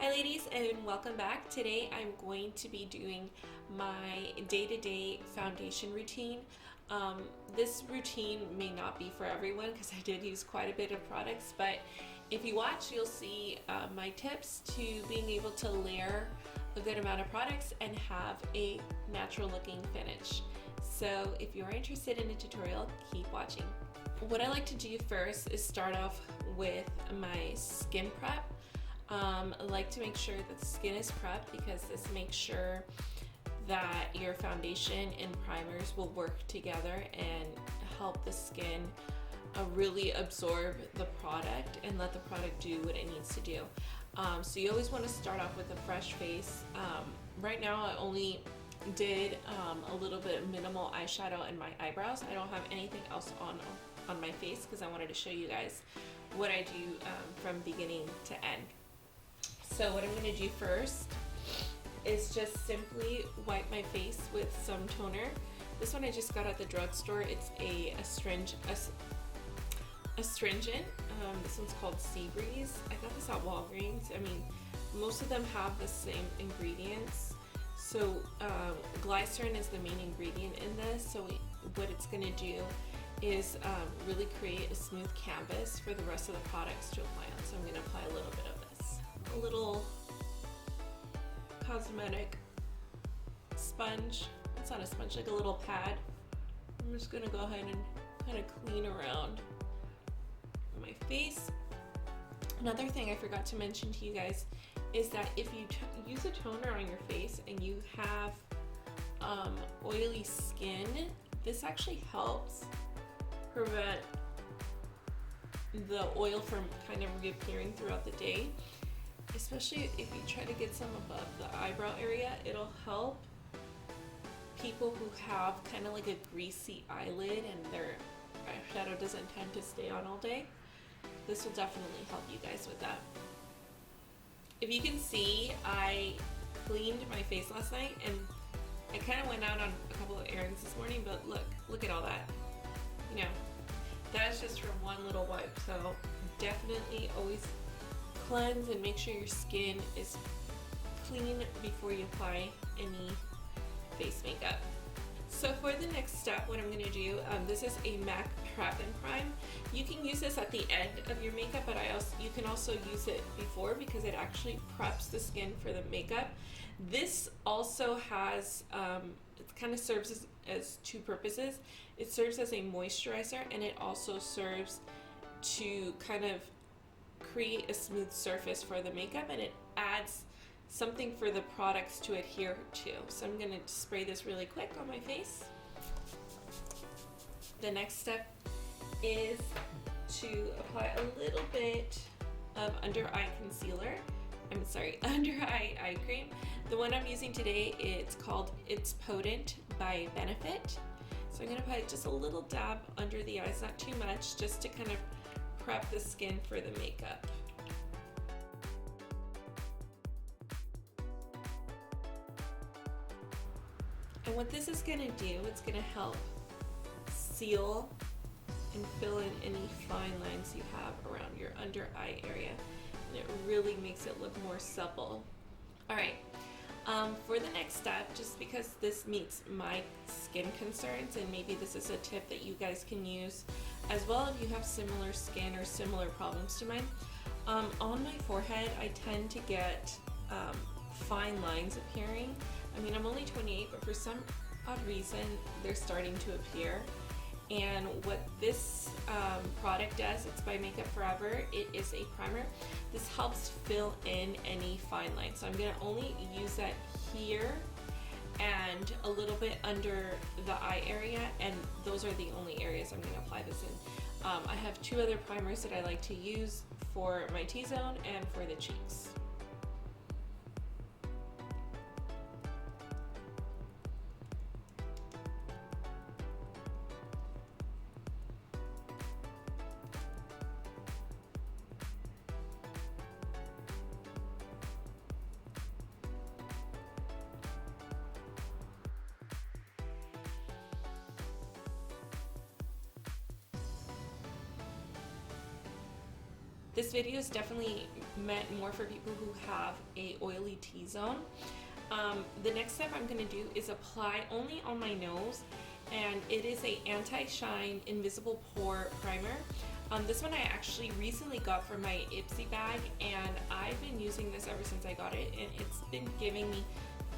Hi ladies and welcome back. Today I'm going to be doing my day-to-day foundation routine. This routine may not be for everyone because I did use quite a bit of products, but if you watch you'll see my tips to being able to layer a good amount of products and have a natural looking finish. So if you're interested in a tutorial, keep watching. What I like to do first is start off with my skin prep. I like to make sure that the skin is prepped because this makes sure that your foundation and primers will work together and help the skin really absorb the product and let the product do what it needs to do. So you always want to start off with a fresh face. Right now I only did a little bit of minimal eyeshadow in my eyebrows. I don't have anything else on my face because I wanted to show you guys what I do from beginning to end. So what I'm going to do first is just simply wipe my face with some toner. This one I just got at the drugstore. It's a astringent. This one's called Seabreeze. I got this at Walgreens. I mean, most of them have the same ingredients. So glycerin is the main ingredient in this. So what it's going to do is really create a smooth canvas for the rest of the products to apply on. So I'm going to apply a little bit of this. A little cosmetic sponge. It's not a sponge, like a little pad. I'm just going to go ahead and kind of clean around my face. Another thing I forgot to mention to you guys is that if you use a toner on your face and you have oily skin, this actually helps prevent the oil from kind of reappearing throughout the day. Especially if you try to get some above the eyebrow area, it'll help people who have kind of like a greasy eyelid and their eyeshadow doesn't tend to stay on all day. This will definitely help you guys with that. If you can see, I cleaned my face last night and I kind of went out on a couple of errands this morning, but look at all that. You know, that is just from one little wipe. So definitely always cleanse and make sure your skin is clean before you apply any face makeup. So for the next step, what I'm going to do, this is a MAC Prep and Prime. You can use this at the end of your makeup, but you can also use it before because it actually preps the skin for the makeup. This also has, it kind of serves as two purposes. It serves as a moisturizer and it also serves to kind of create a smooth surface for the makeup, and it adds something for the products to adhere to. So I'm going to spray this really quick on my face. The next step is to apply a little bit of under eye concealer. I'm sorry, under eye cream. The one I'm using today, it's called It's Potent by Benefit. So I'm going to apply just a little dab under the eyes, not too much, just to kind of prep the skin for the makeup. And what this is going to do, it's going to help seal and fill in any fine lines you have around your under eye area. And it really makes it look more supple. Alright, for the next step, just because this meets my skin concerns, and maybe this is a tip that you guys can use as well if you have similar skin or similar problems to mine. On my forehead, I tend to get fine lines appearing. I mean, I'm only 28, but for some odd reason, they're starting to appear. And what this product does, it's by Makeup Forever. It is a primer. This helps fill in any fine lines. So I'm going to only use that here and a little bit under the eye area, and those are the only areas I'm going to apply this in. I have two other primers that I like to use for my T-zone and for the cheeks. This video is definitely meant more for people who have a oily T-zone. The next step I'm going to do is apply only on my nose, and it is a anti-shine invisible pore primer. This one I actually recently got from my Ipsy bag, and I've been using this ever since I got it, and it's been giving me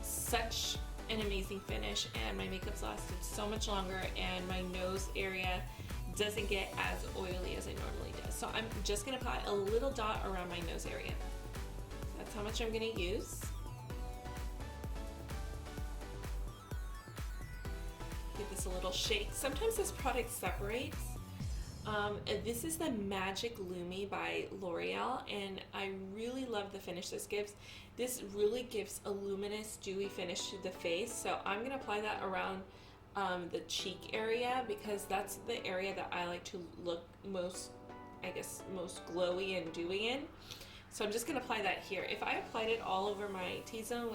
such an amazing finish, and my makeup's lasted so much longer, and my nose area doesn't get as oily as it normally does. So I'm just going to apply a little dot around my nose area. That's how much I'm going to use. Give this a little shake. Sometimes this product separates. This is the Magic Lumi by L'Oreal, and I really love the finish this gives. This really gives a luminous, dewy finish to the face, so I'm going to apply that around the cheek area, because that's the area that I like to look most, I guess, most glowy and dewy in. So I'm just going to apply that here. If I applied it all over my T-zone,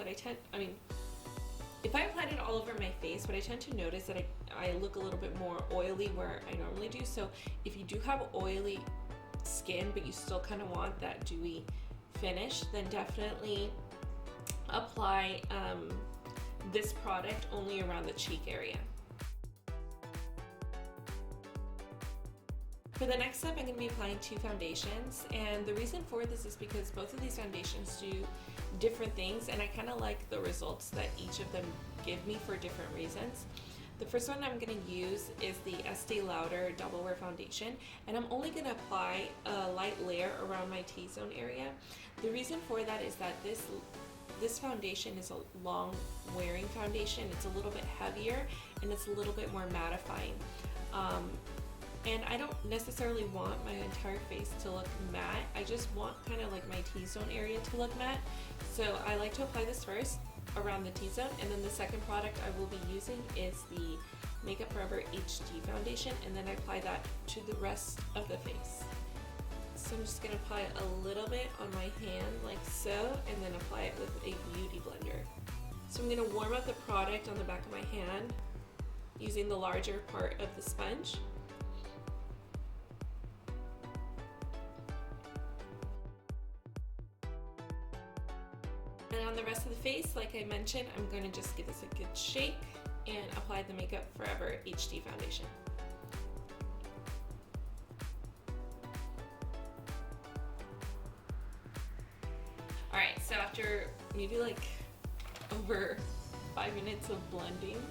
if I applied it all over my face, what I tend to notice that I look a little bit more oily where I normally do. So if you do have oily skin, but you still kind of want that dewy finish, then definitely apply this product only around the cheek area. For the next step, I'm going to be applying 2 foundations, and the reason for this is because both of these foundations do different things, and I kind of like the results that each of them give me for different reasons. The first one I'm going to use is the Estee Lauder Double Wear Foundation, and I'm only going to apply a light layer around my T-zone area. The reason for that is that this foundation is a long wearing foundation. It's a little bit heavier, and it's a little bit more mattifying. And I don't necessarily want my entire face to look matte. I just want kind of like my T-zone area to look matte. So I like to apply this first around the T-zone, and then the second product I will be using is the Makeup Forever HD foundation, and then I apply that to the rest of the face. So I'm just going to apply a little bit on my hand like so, and then apply it with a beauty blender. So I'm going to warm up the product on the back of my hand using the larger part of the sponge. And on the rest of the face, like I mentioned, I'm going to just give this a good shake and apply the Makeup Forever HD foundation. Alright, so after maybe like over 5 minutes of blending,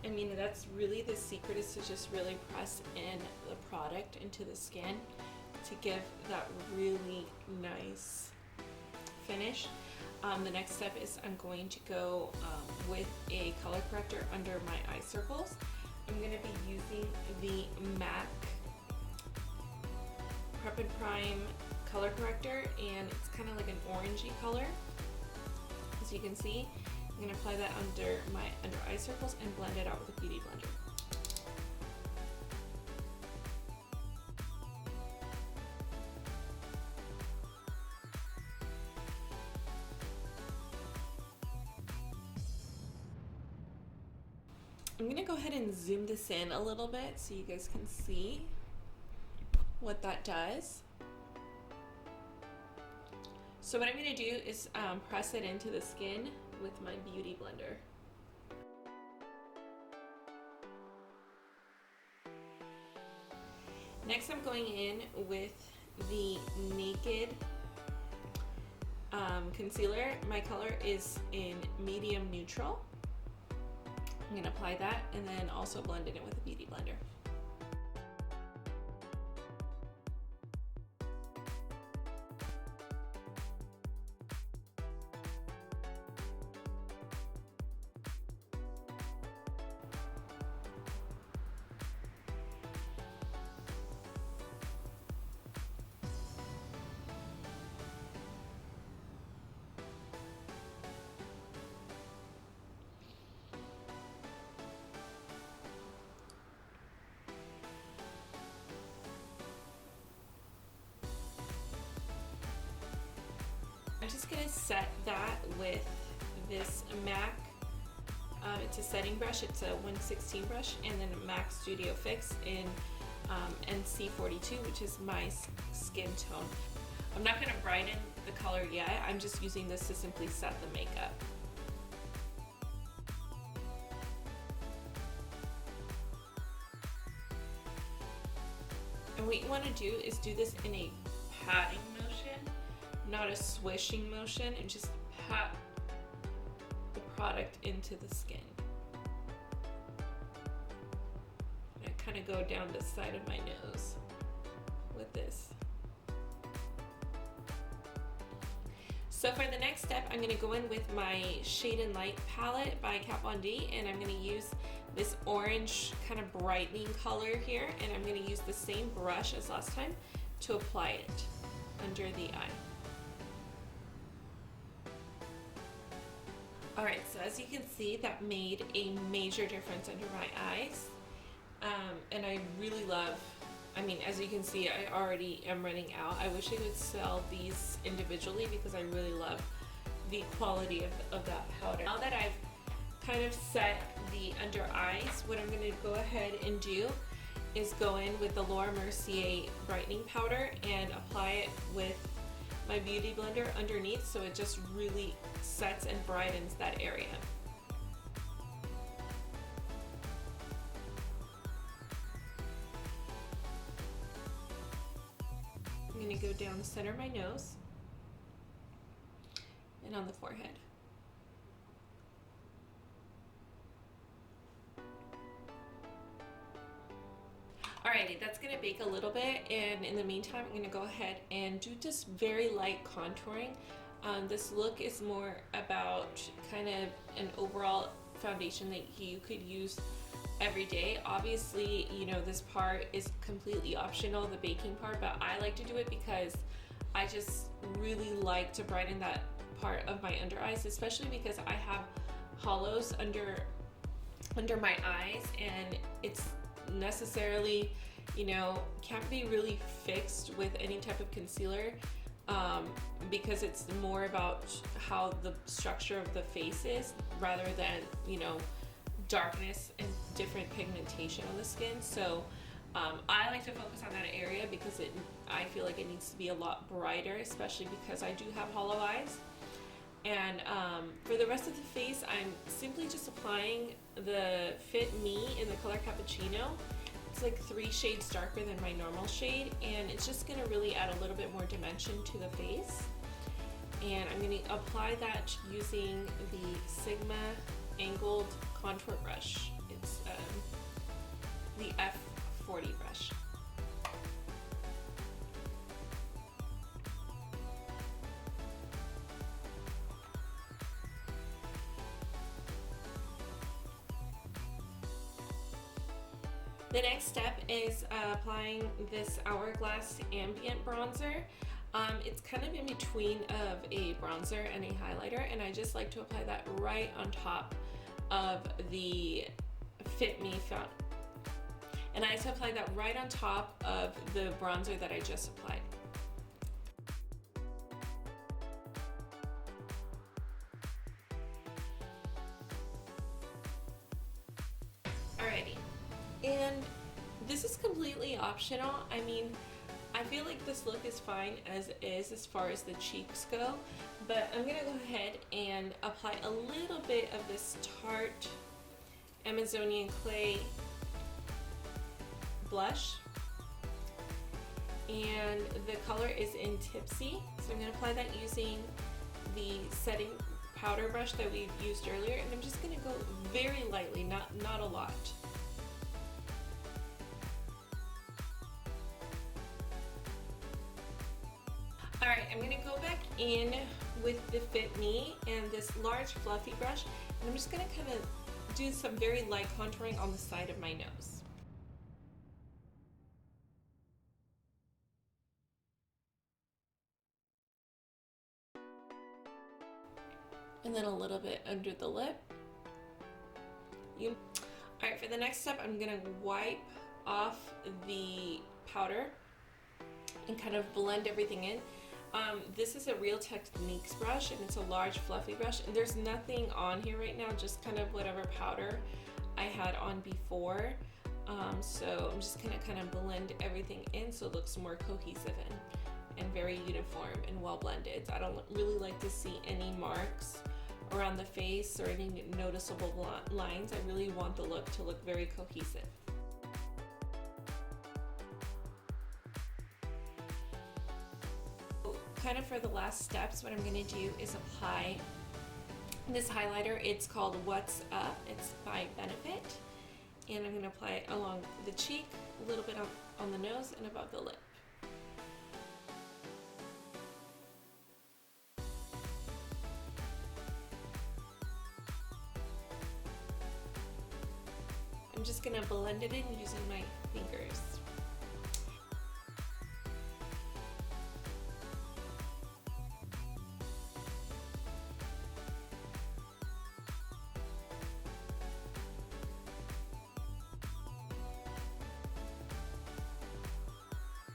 I mean, that's really the secret, is to just really press in the product into the skin to give that really nice finish. The next step is I'm going to go with a color corrector under my eye circles. I'm going to be using the MAC Prep and Prime color corrector, and it's kind of like an orangey color. As you can see, I'm going to apply that under my under eye circles and blend it out with a beauty blender. I'm going to go ahead and zoom this in a little bit so you guys can see what that does. So what I'm going to do is press it into the skin with my beauty blender. Next, I'm going in with the Naked concealer. My color is in medium neutral. I'm going to apply that and then also blend it in with a beauty blender. I'm just going to set that with this MAC, it's a setting brush, it's a 116 brush, and then a MAC Studio Fix in NC42, which is my skin tone. I'm not going to brighten the color yet. I'm just using this to simply set the makeup. And what you want to do is do this in a patting motion, not a swishing motion, and just pat the product into the skin. And I kind of go down the side of my nose with this. So for the next step, I'm going to go in with my Shade and Light palette by Kat Von D, and I'm going to use this orange kind of brightening color here, and I'm going to use the same brush as last time to apply it under the eye. Alright, so as you can see, that made a major difference under my eyes, and I really love, I mean, as you can see, I already am running out. I wish I could sell these individually because I really love the quality of that powder. Now that I've kind of set the under eyes, what I'm going to go ahead and do is go in with the Laura Mercier brightening powder and apply it with my beauty blender underneath, so it just really sets and brightens that area. I'm going to go down the center of my nose and on the forehead. Alrighty, that's going to bake a little bit, and in the meantime I'm going to go ahead and do just very light contouring. This look is more about kind of an overall foundation that you could use every day. Obviously, you know, this part is completely optional, the baking part, but I like to do it because I just really like to brighten that part of my under eyes, especially because I have hollows under my eyes, and it's necessarily, you know, can't be really fixed with any type of concealer, because it's more about how the structure of the face is rather than, you know, darkness and different pigmentation on the skin. So I like to focus on that area because I feel like it needs to be a lot brighter, especially because I do have hollow eyes. And for the rest of the face, I'm simply just applying the Fit Me in the color Cappuccino. It's like 3 shades darker than my normal shade, and it's just going to really add a little bit more dimension to the face. And I'm going to apply that using the Sigma angled contour brush. It's the F40 brush. The next step is applying this Hourglass Ambient Bronzer. It's kind of in between of a bronzer and a highlighter, and I just like to apply that right on top of the Fit Me fountain. And I like to apply that right on top of the bronzer that I just applied. Alrighty. And this is completely optional. I mean, I feel like this look is fine as is as far as the cheeks go, but I'm gonna go ahead and apply a little bit of this Tarte Amazonian Clay blush, and the color is in Tipsy, so I'm gonna apply that using the setting powder brush that we used earlier, and I'm just gonna go very lightly, not a lot. Alright, I'm going to go back in with the Fit Me and this large fluffy brush, and I'm just going to kind of do some very light contouring on the side of my nose. And then a little bit under the lip. Alright, for the next step, I'm going to wipe off the powder and kind of blend everything in. This is a Real Techniques brush, and it's a large fluffy brush, and there's nothing on here right now, just kind of whatever powder I had on before. So I'm just gonna kind of blend everything in so it looks more cohesive and very uniform and well blended. I don't really like to see any marks around the face or any noticeable lines. I really want the look to look very cohesive. Kind of for the last steps, what I'm going to do is apply this highlighter. It's called What's Up. It's by Benefit. And I'm going to apply it along the cheek, a little bit on the nose, and above the lip. I'm just going to blend it in using my fingers.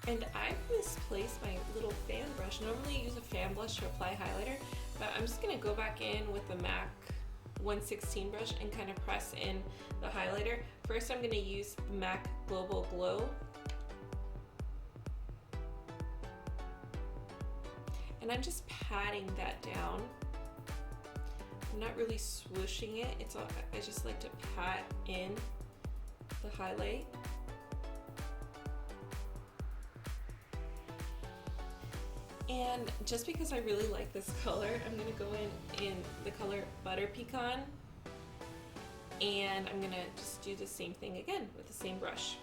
And I've misplaced my little fan brush. Normally I use a fan brush to apply highlighter, but I'm just gonna go back in with the MAC 116 brush and kind of press in the highlighter. First I'm gonna use MAC Global Glow. And I'm just patting that down. I'm not really swooshing it. I just like to pat in the highlight. And just because I really like this color, I'm going to go in the color Butter Pecan, and I'm going to just do the same thing again with the same brush.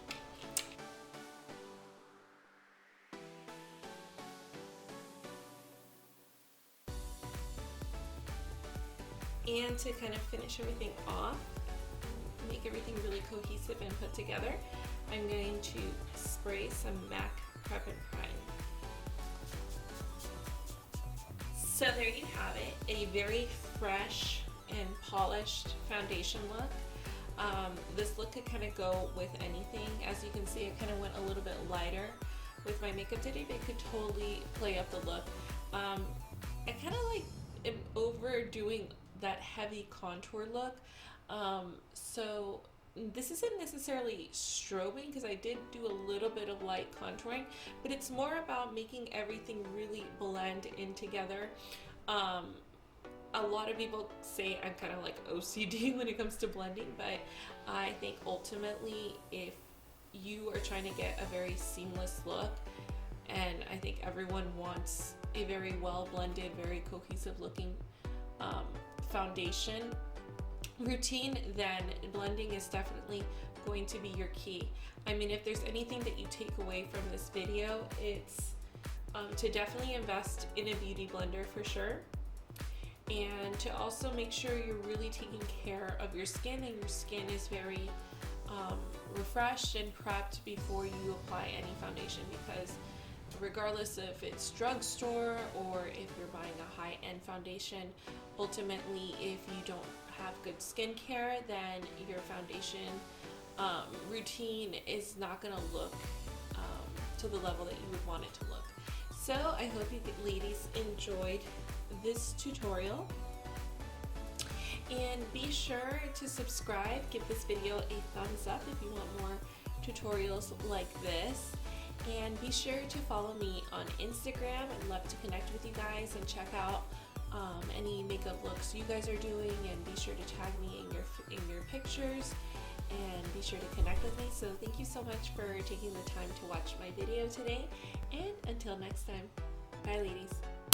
And to kind of finish everything off, make everything really cohesive and put together, I'm going to spray some MAC Prep and Prime. So there you have it, a very fresh and polished foundation look. This look could kind of go with anything. As you can see, I kind of went a little bit lighter with my makeup today, but it could totally play up the look. I kind of like am overdoing that heavy contour look. So this isn't necessarily strobing because I did do a little bit of light contouring, but it's more about making everything really blend in together. A lot of people say I'm kind of like OCD when it comes to blending, but I think ultimately if you are trying to get a very seamless look, and I think everyone wants a very well blended, very cohesive looking foundation routine, then blending is definitely going to be your key. I mean, if there's anything that you take away from this video, it's to definitely invest in a beauty blender for sure, and to also make sure you're really taking care of your skin and your skin is very refreshed and prepped before you apply any foundation, because regardless if it's drugstore or if you're buying a high-end foundation, ultimately if you don't have good skincare, then your foundation routine is not going to look to the level that you would want it to look. So I hope you ladies enjoyed this tutorial, and be sure to subscribe, give this video a thumbs up if you want more tutorials like this, and be sure to follow me on Instagram. I'd love to connect with you guys and check out any makeup looks you guys are doing, and be sure to tag me in your pictures, and be sure to connect with me. So thank you so much for taking the time to watch my video today, and until next time, bye ladies.